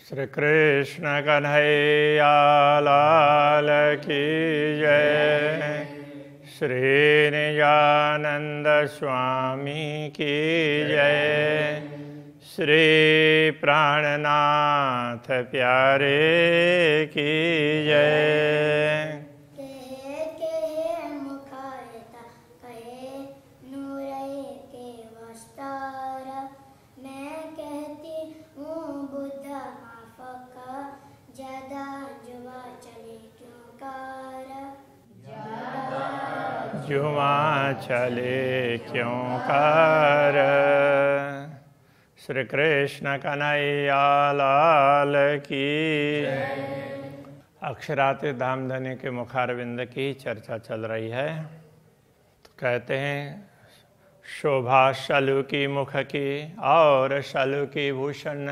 श्री कृष्ण कन्हैया लाल की जय। श्री निजानंद स्वामी की जय। श्री प्राणनाथ प्यारे की जय। जुआ चले क्यों कर। श्री कृष्ण कन्हैया लाल की। अक्षरातीत धामधनी के मुखारविंद की चर्चा चल रही है। तो कहते हैं शोभा शलु की मुख की और शलु की भूषण।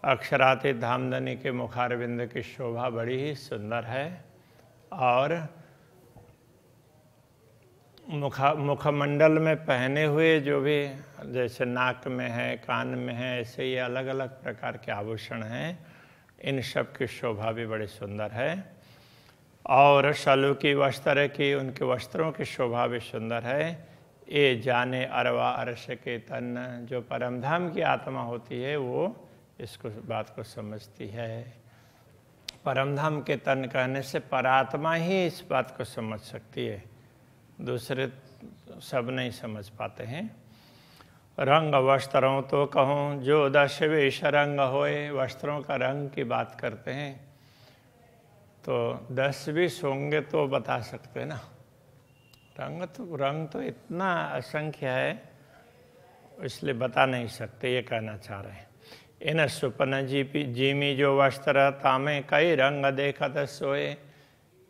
अक्षरातीत धामधनी के मुखारविंद की शोभा बड़ी ही सुंदर है और मुखमंडल में पहने हुए जो भी जैसे नाक में है, कान में है, ऐसे ये अलग अलग प्रकार के आभूषण हैं, इन सब की शोभा भी बड़ी सुंदर है। और शलु की वस्त्र की, उनके वस्त्रों की शोभा भी सुंदर है। ये जाने अरवा अर्श के तन, जो परमधाम की आत्मा होती है वो इसको बात को समझती है। परमधाम के तन कहने से परात्मा ही इस बात को समझ सकती है, दूसरे सब नहीं समझ पाते हैं। रंग वस्त्रों तो कहूँ जो 10 वेश रंग होए। वस्त्रों का रंग की बात करते हैं तो 10 20 होंगे तो बता सकते हैं ना। रंग तो इतना असंख्य है इसलिए बता नहीं सकते, ये कहना चाह रहे हैं। इन सुपन जीमी जो वस्त्र तामे कई रंग देखत सोए।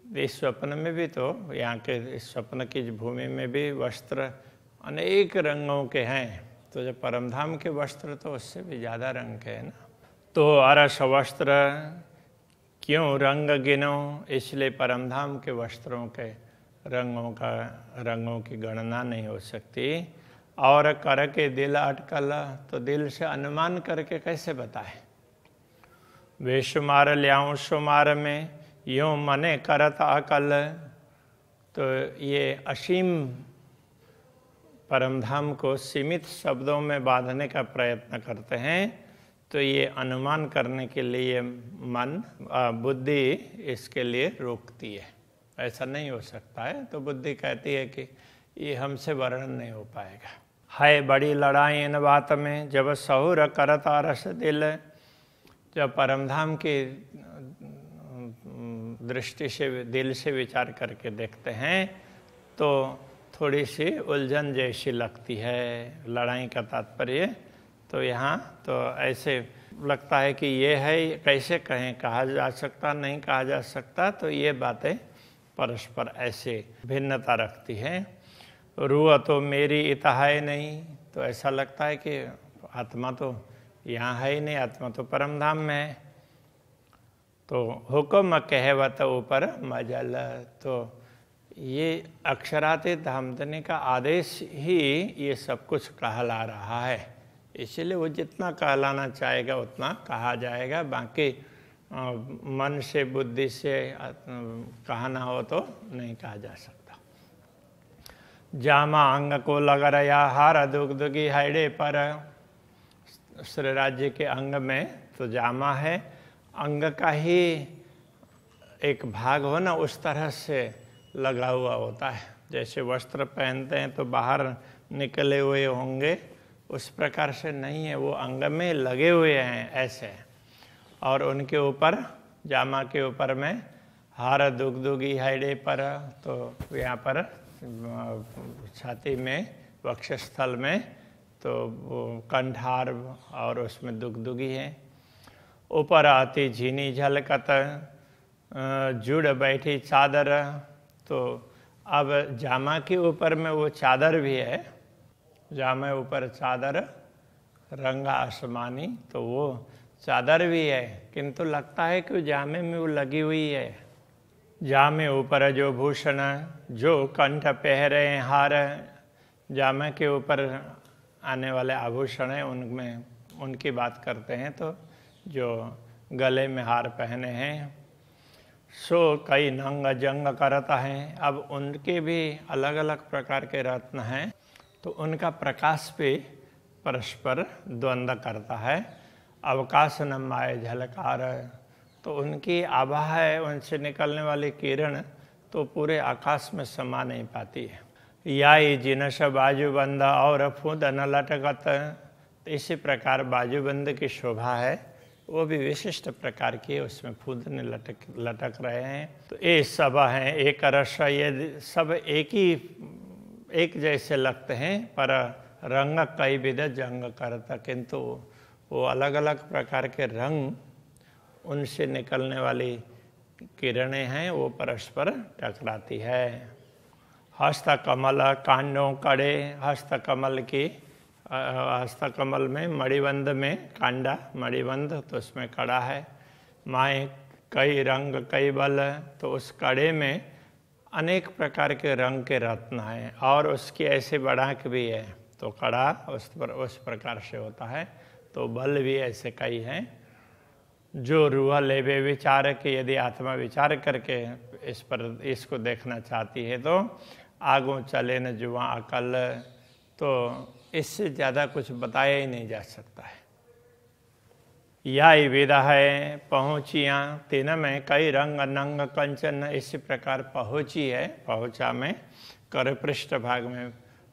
इस स्वप्न में भी तो यहाँ के इस स्वप्न की भूमि में भी वस्त्र अनेक रंगों के हैं, तो जब परमधाम के वस्त्र तो उससे भी ज़्यादा रंग के हैं ना। तो अरस वस्त्र क्यों रंग गिनो, इसलिए परमधाम के वस्त्रों के रंगों की गणना नहीं हो सकती। और कर के दिल अटकल, तो दिल से अनुमान करके कैसे बताए। बेशुमार ल्याऊं शुमार में यूँ मने करत अकल। तो ये असीम परमधाम को सीमित शब्दों में बांधने का प्रयत्न करते हैं, तो ये अनुमान करने के लिए मन बुद्धि इसके लिए रोकती है। ऐसा नहीं हो सकता है, तो बुद्धि कहती है कि ये हमसे वर्णन नहीं हो पाएगा। है बड़ी लड़ाई इन बात में जब सहुर करत रस दिल। जब परमधाम की दृष्टि से दिल से विचार करके देखते हैं तो थोड़ी सी उलझन जैसी लगती है। लड़ाई का तात्पर्य तो यहाँ तो ऐसे लगता है कि ये है, कैसे कहें, कहा जा सकता नहीं कहा जा सकता, तो ये बातें परस्पर ऐसे भिन्नता रखती हैं। रूह तो मेरी इतहाय नहीं, तो ऐसा लगता है कि आत्मा तो यहाँ है ही नहीं, आत्मा तो परमधाम में है। तो हुक्म कहवत ऊपर मजल, तो ये अक्षरातीत धामधनी का आदेश ही ये सब कुछ कहला रहा है, इसलिए वो जितना कहलाना चाहेगा उतना कहा जाएगा। बाकी मन से बुद्धि से कहना हो तो नहीं कहा जा सकता। जामा अंग को लग रहा हार दुगदुगी हैडे पर। श्री राज्य के अंग में तो जामा है, अंग का ही एक भाग हो ना, उस तरह से लगा हुआ होता है। जैसे वस्त्र पहनते हैं तो बाहर निकले हुए होंगे, उस प्रकार से नहीं है, वो अंग में लगे हुए हैं ऐसे। और उनके ऊपर जामा के ऊपर में हार दुगदुगी हैडे पर, तो यहाँ पर छाती में वक्षस्थल में तो वो कंठार और उसमें दुगदुगी है। ऊपर आती झीनी झलकत जुड़ बैठी चादर। तो अब जामा के ऊपर में वो चादर भी है, जामे ऊपर चादर रंग आसमानी, तो वो चादर भी है, किंतु लगता है कि जामे में वो लगी हुई है। जामे ऊपर जो भूषण जो कंठ पहरे हार। जामे के ऊपर आने वाले आभूषण हैं, उनमें उनकी बात करते हैं तो जो गले में हार पहने हैं। सो कई नंग जंग करता है। अब उनके भी अलग अलग प्रकार के रत्न हैं, तो उनका प्रकाश पे परस्पर द्वंद्व करता है। अवकाश न माए झलकार, तो उनकी आभा है, उनसे निकलने वाली किरण तो पूरे आकाश में समा नहीं पाती है। याई जिनस बाजूबंद और फूद न लटकत, तो इसी प्रकार बाजूबंद की शोभा है, वो भी विशिष्ट प्रकार की है, उसमें फूदने लटक रहे हैं। तो ये सब हैं एक रस, ये सब एक जैसे लगते हैं, पर रंग कई विध जंग करता, किंतु वो अलग अलग प्रकार के रंग, उनसे निकलने वाली किरणें हैं, वो परस्पर टकराती है। हस्त कमल कांडों कड़े, हस्तकमल में मणिबंध में कांडा मणिबंध, तो उसमें कड़ा है। माए कई रंग कई बल, तो उस कड़े में अनेक प्रकार के रंग के रत्न हैं, और उसकी ऐसे बढ़ाक भी है, तो कड़ा उस प्रकार से होता है, तो बल भी ऐसे कई हैं। जो रूह लेवे विचार के, यदि आत्मा विचार करके इसको देखना चाहती है, तो आगों चले न जुआ अकल, तो इससे ज़्यादा कुछ बताया ही नहीं जा सकता है। या विदा है पहुँचियाँ तीन में कई रंग नंग कंचन, इसी प्रकार पहुँची है, पहुँचा में कर पृष्ठ भाग में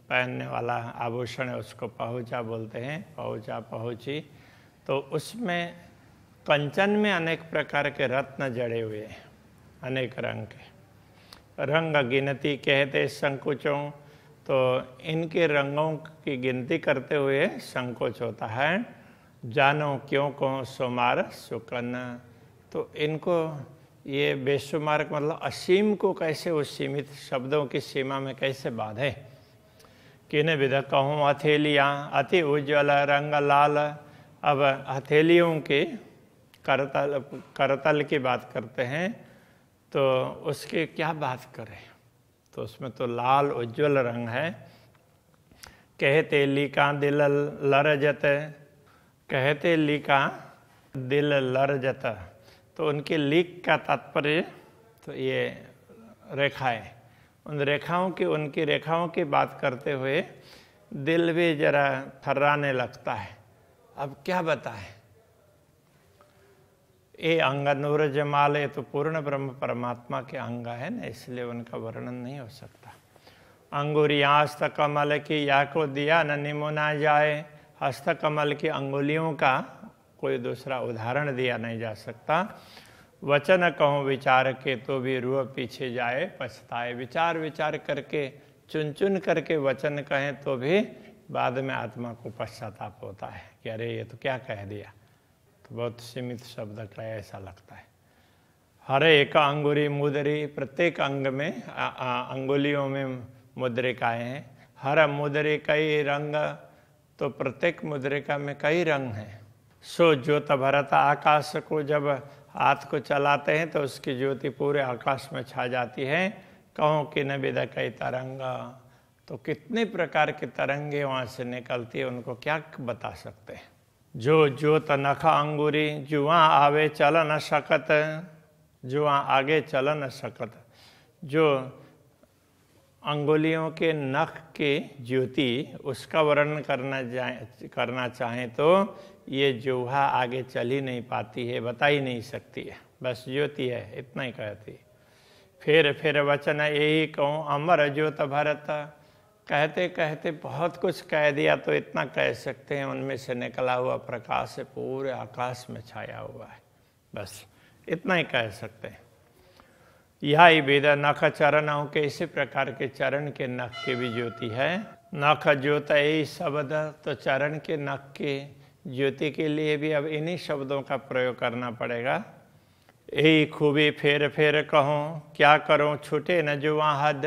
पहनने वाला आभूषण है, उसको पहुँचा बोलते हैं, पहुँचा पहुँची। तो उसमें कंचन में अनेक प्रकार के रत्न जड़े हुए हैं, अनेक रंग के। रंग गिनती कहते संकोचों, तो इनके रंगों की गिनती करते हुए संकोच होता है। जानो क्यों को सुमार सुकन, तो इनको ये बेशुमार मतलब असीम को कैसे उस सीमित शब्दों की सीमा में कैसे बांधे। किन विध कहूँ हथेलियाँ अति उज्ज्वल रंग लाल, अब हथेलियों के करतल की बात करते हैं, तो उसके क्या बात करें, तो उसमें तो लाल उज्ज्वल रंग है। कहते लिका दिल लरजत, कहते लिका दिल लरजत, तो उनके लिक का तात्पर्य तो ये रेखाएं, उनकी रेखाओं की बात करते हुए दिल भी जरा थर्राने लगता है। अब क्या बताएं, ये अंग नूर जमाल, ये तो पूर्ण ब्रह्म परमात्मा के अंग है ना, इसलिए उनका वर्णन नहीं हो सकता। अंगुरियाँ हस्तकमल की या को दिया न निमुना जाए, हस्तकमल की अंगुलियों का कोई दूसरा उदाहरण दिया नहीं जा सकता। वचन कहूँ विचार के, तो भी रूह पीछे जाए पछताए, विचार करके चुन चुन करके वचन कहें तो भी बाद में आत्मा को पश्चाताप होता है कि अरे ये तो क्या कह दिया, तो बहुत सीमित शब्द का ऐसा लगता है। हर एक अंगुरी मुद्री, प्रत्येक अंग में अंगुलियों में मुद्रिकाएँ हैं। हर मुद्री कई रंग, तो प्रत्येक मुद्रिका में कई रंग हैं। सो ज्योत भरत आकाश को, जब हाथ को चलाते हैं तो उसकी ज्योति पूरे आकाश में छा जाती है। कहूँ कि न विद कई तरंग, तो कितने प्रकार की तरंगे वहाँ से निकलती है, उनको क्या बता सकते हैं। जो ज्योत नख अंगुरी, जुआ आवे चल न सकत, जुआ आगे चल न सकत, जो अंगुलियों के नख के ज्योति उसका वर्णन करना चाहें तो ये जुहा आगे चल ही नहीं पाती है, बता ही नहीं सकती है, बस ज्योति है, इतना ही कहती। फिर वचन यही कहूँ अमर ज्योत भरत, कहते कहते बहुत कुछ कह दिया, तो इतना कह सकते हैं उनमें से निकला हुआ प्रकाश पूरे आकाश में छाया हुआ है, बस इतना ही कह सकते हैं। यह वेद नख चरणों के, इसी प्रकार के चरण के नख की भी ज्योति है। नख ज्योत यही शब्द, तो चरण के नख के ज्योति के लिए भी अब इन्हीं शब्दों का प्रयोग करना पड़ेगा। यही खूबी फेर कहूँ, क्या करूँ छूटे न जुआ हद,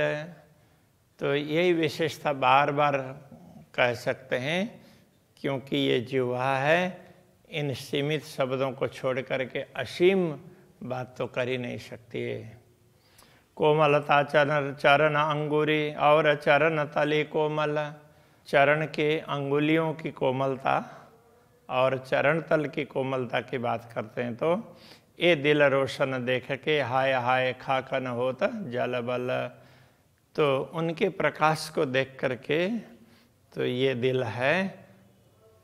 तो यही विशेषता बार बार कह सकते हैं, क्योंकि ये जुआ है, इन सीमित शब्दों को छोड़ करके असीम बात तो कर ही नहीं सकती है। कोमलता चरण अंगुरी और चरण तले कोमल, चरण के अंगुलियों की कोमलता और चरण तल की कोमलता की बात करते हैं तो ये दिल रोशन देख के हाय हाय खाकन होत जल बल। तो उनके प्रकाश को देख करके तो ये दिल है,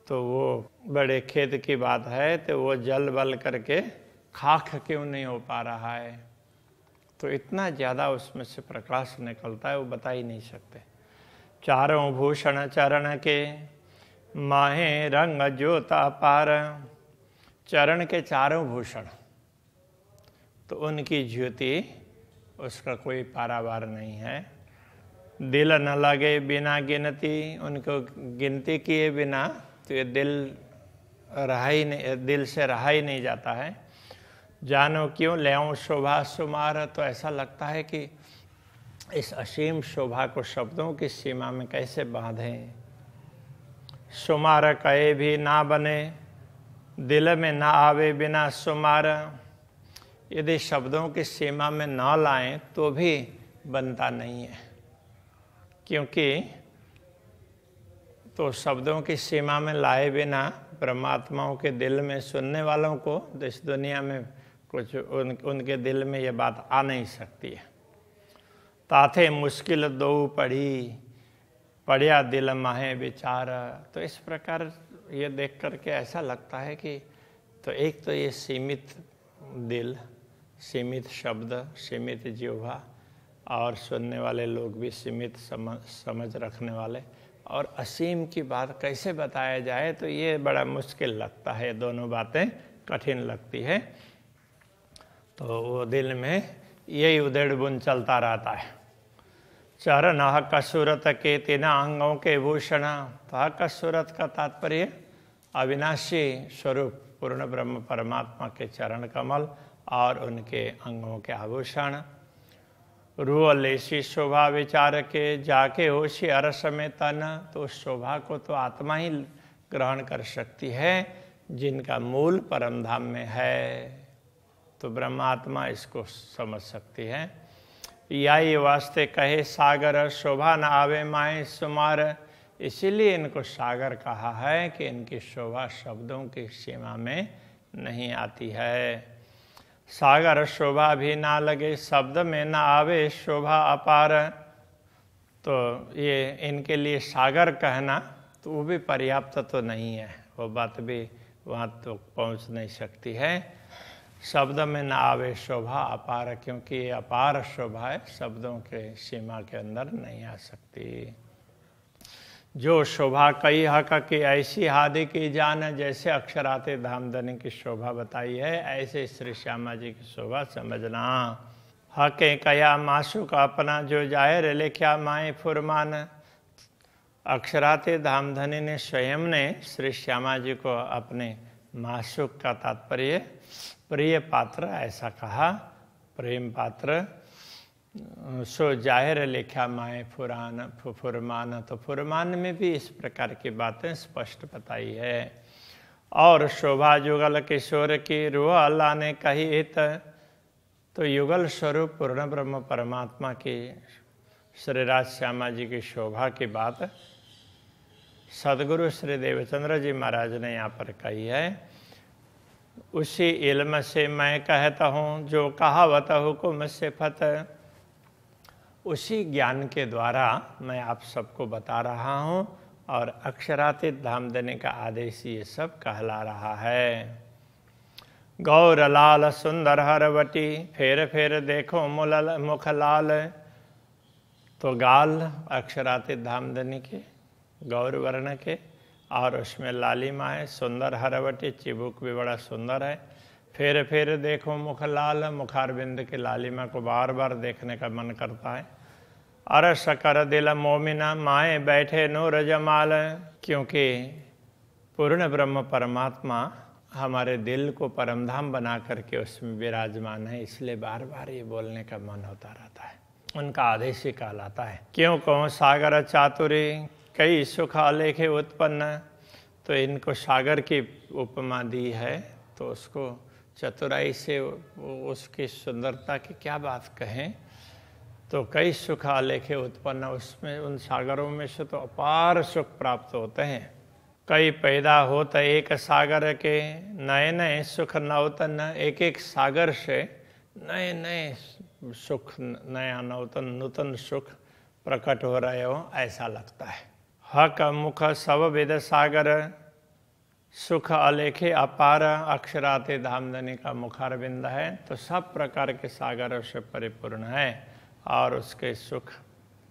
तो वो बड़े खेद की बात है, तो वो जल बल करके खाक क्यों नहीं हो पा रहा है। तो इतना ज़्यादा उसमें से प्रकाश निकलता है, वो बता ही नहीं सकते। चारों भूषण चरण के माहे रंग ज्योता पार। चरण के चारों भूषण, तो उनकी ज्योति उसका कोई पारावार नहीं है। दिल न लगे बिना गिनती, उनको गिनती किए बिना तो ये दिल रहा ही नहीं, दिल से रहा ही नहीं जाता है। जानो क्यों लेऊं शोभा सुमार, तो ऐसा लगता है कि इस असीम शोभा को शब्दों की सीमा में कैसे बांधें। सुमार कहे भी ना बने, दिल में ना आवे बिना सुमार। यदि शब्दों की सीमा में ना लाएं तो भी बनता नहीं है, क्योंकि तो शब्दों की सीमा में लाए बिना परमात्माओं के दिल में सुनने वालों को इस दुनिया में कुछ उनके दिल में ये बात आ नहीं सकती है। ताथे मुश्किल दो पढ़िया दिल माहे विचार। तो इस प्रकार ये देख करके ऐसा लगता है कि तो एक तो ये सीमित दिल, सीमित शब्द, सीमित जिह्वा और सुनने वाले लोग भी सीमित समझ रखने वाले, और असीम की बात कैसे बताया जाए, तो ये बड़ा मुश्किल लगता है। दोनों बातें कठिन लगती है। तो वो दिल में यही उधेड़ बुन चलता रहता है। चरण हक सूरत के तीन अंगों के भूषण। तो हक सूरत का तात्पर्य अविनाशी स्वरूप पूर्ण ब्रह्म परमात्मा के चरण कमल और उनके अंगों के आभूषण। रूअलेसी शोभा विचार के जाके होशी अरस में तन। तो उस शोभा को तो आत्मा ही ग्रहण कर सकती है जिनका मूल परम धाम में है, तो ब्रह्मात्मा इसको समझ सकती है। या ये वास्ते कहे सागर शोभा न आवे माए सुमार। इसीलिए इनको सागर कहा है कि इनकी शोभा शब्दों की सीमा में नहीं आती है। सागर शोभा भी ना लगे शब्द में ना आवे शोभा अपार। तो ये इनके लिए सागर कहना तो वो भी पर्याप्त तो नहीं है, वो बात भी वहाँ तो पहुँच नहीं सकती है। शब्द में ना आवे शोभा अपार, क्योंकि ये अपार शोभा है, शब्दों के सीमा के अंदर नहीं आ सकती। जो शोभा कई हक की ऐसी हादि की जान। जैसे अक्षराते धामधनी की शोभा बताई है, ऐसे श्री श्यामा जी की शोभा समझना। हके कया मासु का अपना जो जाहिर लिख्या माए फुरमान। अक्षराते धामधनी ने स्वयं ने श्री श्यामा जी को अपने मासुक का तात्पर्य प्रिय पात्र ऐसा कहा, प्रेम पात्र। सो जाहिर लिखा माए फुरमान। तो फुरमान में भी इस प्रकार की बातें स्पष्ट बताई है। और शोभा युगल किशोर की रूह अल्लाह ने कही हित। तो युगल स्वरूप पूर्ण ब्रह्म परमात्मा की श्री राज श्यामा जी की शोभा की बात सदगुरु श्री देवचंद्र जी महाराज ने यहाँ पर कही है। उसी इल्म से मैं कहता हूँ जो कहावत हुकुम से फत। उसी ज्ञान के द्वारा मैं आप सबको बता रहा हूँ और अक्षरातीत धाम देने का आदेश ये सब कहला रहा है। गौर लाल सुंदर हरवटी फेर फेर देखो मुख लाल। तो गाल अक्षरातीत धामधनी के गौर वर्ण के और उसमें लालिमा है, सुंदर हरवटी, चिबुक भी बड़ा सुंदर है। फेर फेर देखो मुख लाल, मुखारबिंद की लालिमा को बार बार देखने का मन करता है। अरस कर दिल मोमिना माए बैठे नूर जमाल। क्योंकि पूर्ण ब्रह्म परमात्मा हमारे दिल को परमधाम बना करके उसमें विराजमान है, इसलिए बार बार ये बोलने का मन होता रहता है। उनका आदेश ही कहलाता है। क्यों कहो सागर चातुरी कई सुख आलेखे उत्पन्न। तो इनको सागर की उपमा दी है, तो उसको चतुराई से उसकी सुंदरता की क्या बात कहें। तो कई सुख आलेखे उत्पन्न, उसमें उन सागरों में से तो अपार सुख प्राप्त होते हैं। कई पैदा होत एक सागर के, नए नए सुख नवतन। एक एक सागर से नए नए सुख, नया नवतन नूतन सुख प्रकट हो रहे हो ऐसा लगता है। हक मुख सब वेद सागर, सुख अलेखे अपार। अक्षराते धामधनी का मुखारविंद है तो सब प्रकार के सागरों से परिपूर्ण है और उसके सुख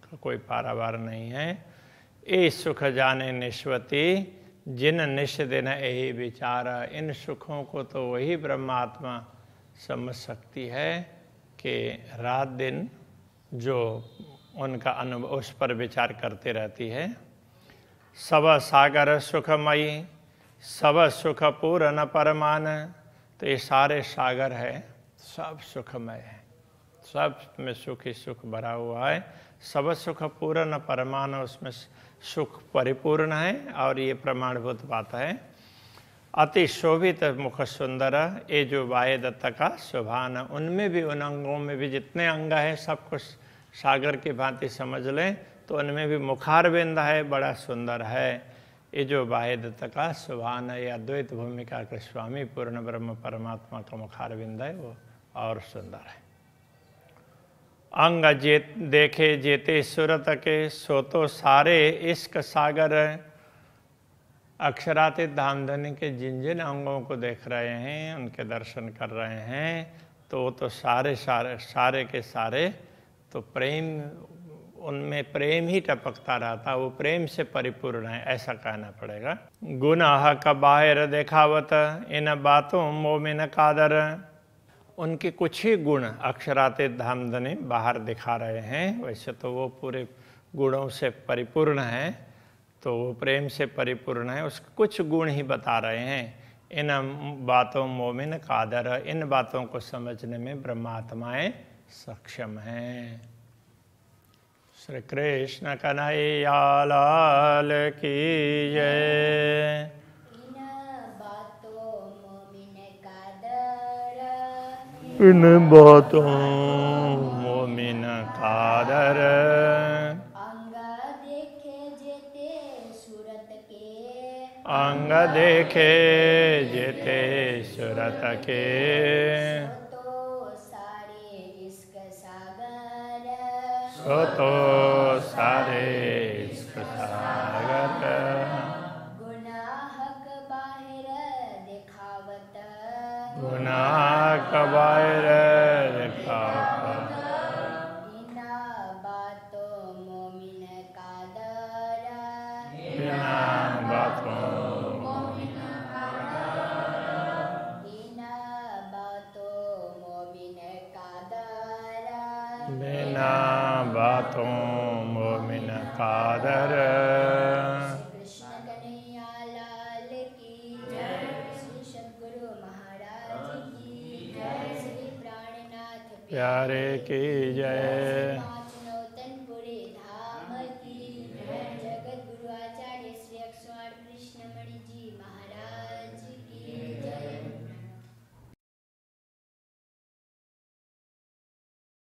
का कोई पारावार नहीं है। ये सुख जाने निष्वती, जिन निश दिन यही विचार। इन सुखों को तो वही ब्रह्मात्मा समझ सकती है कि रात दिन जो उनका अनुभव उस पर विचार करते रहती है। सब सागर सुखमयी, सब सुख पूर्ण परमान। तो ये सारे सागर है, सब सुखमय है, सब में सुख ही सुख भरा हुआ है। सब सुख पूर्ण परमान, उसमें सुख परिपूर्ण है और ये प्रमाणभूत बात है। अति शोभित मुख सुंदर, ये जो वाय दत्त का शोभान, उनमें भी उन अंगों में भी जितने अंग हैं सब कुछ सागर की भांति समझ लें तो उनमें भी मुखारविंद है, बड़ा सुंदर है। ये जो वाय दत्त का शोभान है, या द्वैत भूमिका के स्वामी पूर्ण ब्रह्म परमात्मा का मुखारविंद है, वो और सुंदर है। अंग देखे जेते सूरत के, सो तो सारे इश्क सागर। अक्षरातीत धामधनी के जिन जिन अंगों को देख रहे हैं, उनके दर्शन कर रहे हैं, तो वो तो सारे के सारे तो प्रेम, उनमें प्रेम ही टपकता रहता, वो प्रेम से परिपूर्ण है ऐसा कहना पड़ेगा। गुनाह का बाहर देखावत, इन बातों मोमिन कादर। उनके कुछ ही गुण अक्षरातीत धामधनी बाहर दिखा रहे हैं, वैसे तो वो पूरे गुणों से परिपूर्ण है, तो वो प्रेम से परिपूर्ण है, उसके कुछ गुण ही बता रहे हैं। इन बातों मोमिन कादर, इन बातों को समझने में ब्रह्मात्माएं सक्षम हैं। श्री कृष्ण कन्हैया लाल की जय। इन बातों मोमिन कादर, अंग देखे जेते सूरत के। सो तो सारे इश्क सागर। गुनाह का बाहर दिखावत, इना बातों मोमिन कादर। इना बातों मोमिन कादर, इना बातों मोमिन कादर। बिना बातों मोमिन कादर। प्यारे की जय।